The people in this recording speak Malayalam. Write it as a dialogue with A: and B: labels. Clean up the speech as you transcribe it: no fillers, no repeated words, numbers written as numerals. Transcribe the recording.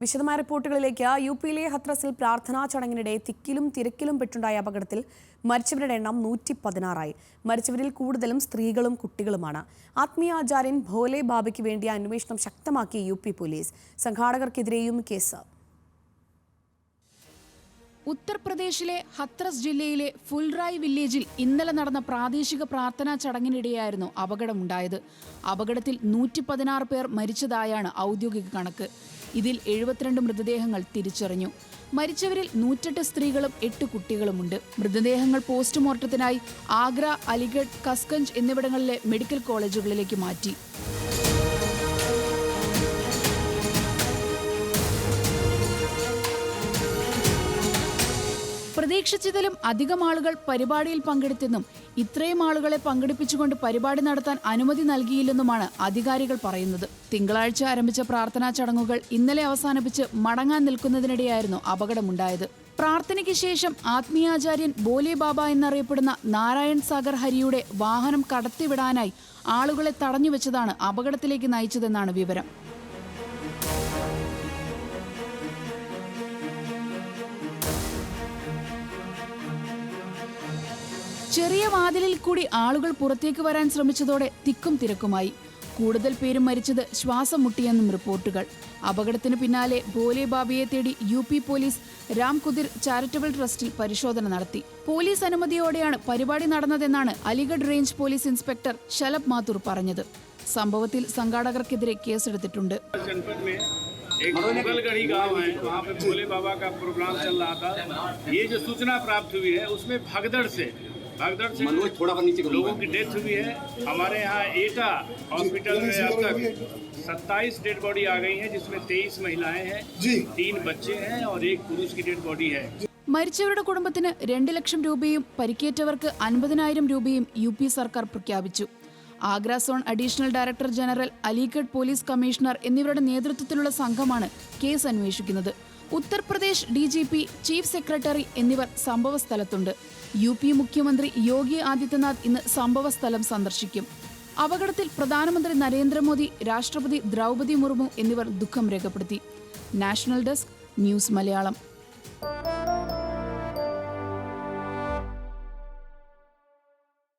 A: വിശദമായ റിപ്പോർട്ടുകളിലേക്ക്. യുപിയിലെ ഹത്രസിൽ പ്രാർത്ഥനാ ചടങ്ങിനിടെ തിക്കിലും തിരക്കിലും പെട്ടുണ്ടായ അപകടത്തിൽ മരിച്ചവരുടെ എണ്ണം 116ആയി. മരിച്ചവരിൽ കൂടുതലും സ്ത്രീകളും കുട്ടികളുമാണ്. ആത്മീയാചാര്യൻ ഭോലെ ബാബയ്ക്ക് വേണ്ടി അന്വേഷണം ശക്തമാക്കി യുപി പോലീസ്. സംഘാടകർക്കെതിരെയും കേസ്.
B: ഉത്തർപ്രദേശിലെ ഹത്രസ് ജില്ലയിലെ ഫുൽറായ് വില്ലേജിൽ ഇന്നലെ നടന്ന പ്രാദേശിക പ്രാർത്ഥനാ ചടങ്ങിനിടെയായിരുന്നു അപകടമുണ്ടായത്. അപകടത്തിൽ 116 പേർ മരിച്ചതായാണ് ഔദ്യോഗിക കണക്ക്. ഇതിൽ 72 മൃതദേഹങ്ങൾ തിരിച്ചറിഞ്ഞു. മരിച്ചവരിൽ 108 സ്ത്രീകളും 8 കുട്ടികളുമുണ്ട്. മൃതദേഹങ്ങൾ പോസ്റ്റ്മോർട്ടത്തിനായി ആഗ്ര, അലിഗഡ്, കസ്ഗഞ്ച് എന്നിവിടങ്ങളിലെ മെഡിക്കൽ കോളേജുകളിലേക്ക് മാറ്റി. പ്രതീക്ഷിച്ചതിലും അധികം ആളുകൾ പരിപാടിയിൽ പങ്കെടുത്തെന്നും ഇത്രയും ആളുകളെ പങ്കെടുപ്പിച്ചുകൊണ്ട് പരിപാടി നടത്താൻ അനുമതി നൽകിയില്ലെന്നുമാണ് അധികാരികൾ പറയുന്നത്. തിങ്കളാഴ്ച ആരംഭിച്ച പ്രാർത്ഥനാ ചടങ്ങുകൾ ഇന്നലെ അവസാനിപ്പിച്ച് മടങ്ങാൻ നിൽക്കുന്നതിനിടെയായിരുന്നു അപകടമുണ്ടായത്. പ്രാർത്ഥനയ്ക്ക് ശേഷം ആത്മീയാചാര്യൻ ഭോലെ ബാബ എന്നറിയപ്പെടുന്ന നാരായൺ സാഗർ ഹരിയുടെ വാഹനം കടത്തിവിടാനായി ആളുകളെ തടഞ്ഞുവെച്ചതാണ് അപകടത്തിലേക്ക് നയിച്ചതെന്നാണ് വിവരം. ചെറിയ വാതിലിൽ കൂടി ആളുകൾ പുറത്തേക്ക് വരാൻ ശ്രമിച്ചതോടെ തിക്കും തിരക്കുമായി. കൂടുതൽ പേരും മരിച്ചത് ശ്വാസം മുട്ടിയെന്നും റിപ്പോർട്ടുകൾ. അപകടത്തിന് പിന്നാലെ ഭോലെ ബാബയെ തേടി യുപി പോലീസ് രാംകുതിർ ചാരിറ്റബിൾ ട്രസ്റ്റിൽ പരിശോധന നടത്തി. പോലീസ് അനുമതിയോടെയാണ് പരിപാടി നടന്നതെന്നാണ് Aligarh range police inspector Shalabh Mathur പറഞ്ഞത്. സംഭവത്തിൽ സംഘാടകർക്കെതിരെ കേസെടുത്തിട്ടുണ്ട്.
C: एक मुगलगढ़ी गांव है, वहाँ पे भोले बाबा का प्रोग्राम चल रहा था। ये जो सूचना प्राप्त हुई है उसमें भगदड़ से लोगों की डेथ हुई है। हमारे यहाँ एटा हॉस्पिटल में अब तक 27 डेड बॉडी आ गई हैं, जिसमें 23 महिलाएं हैं, 3 बच्चे हैं और 1 पुरुष की डेड बॉडी है.
B: മരിച്ചവരുടെ കുടുംബത്തിന് 2 ലക്ഷം രൂപയും പരിക്കേറ്റവർക്ക് 50,000 രൂപയും യുപി സർക്കാർ പ്രഖ്യാപിച്ചു. Agra zone additional director general, Aligarh police commissioner എന്നിവരുടെ നേതൃത്വത്തിലുള്ള സംഘമാണ് കേസ് അന്വേഷിക്കുന്നത്. ഉത്തർപ്രദേശ് DGP, ചീഫ് സെക്രട്ടറി എന്നിവർ സംഭവ സ്ഥലത്തുണ്ട്. യുപി മുഖ്യമന്ത്രി യോഗി ആദിത്യനാഥ് ഇന്ന് സംഭവ സ്ഥലം സന്ദർശിക്കും. അപകടത്തിൽ പ്രധാനമന്ത്രി നരേന്ദ്രമോദി, രാഷ്ട്രപതി ദ്രൗപദി മുർമു എന്നിവർ ദുഃഖം രേഖപ്പെടുത്തി. National desk, news Malayalam.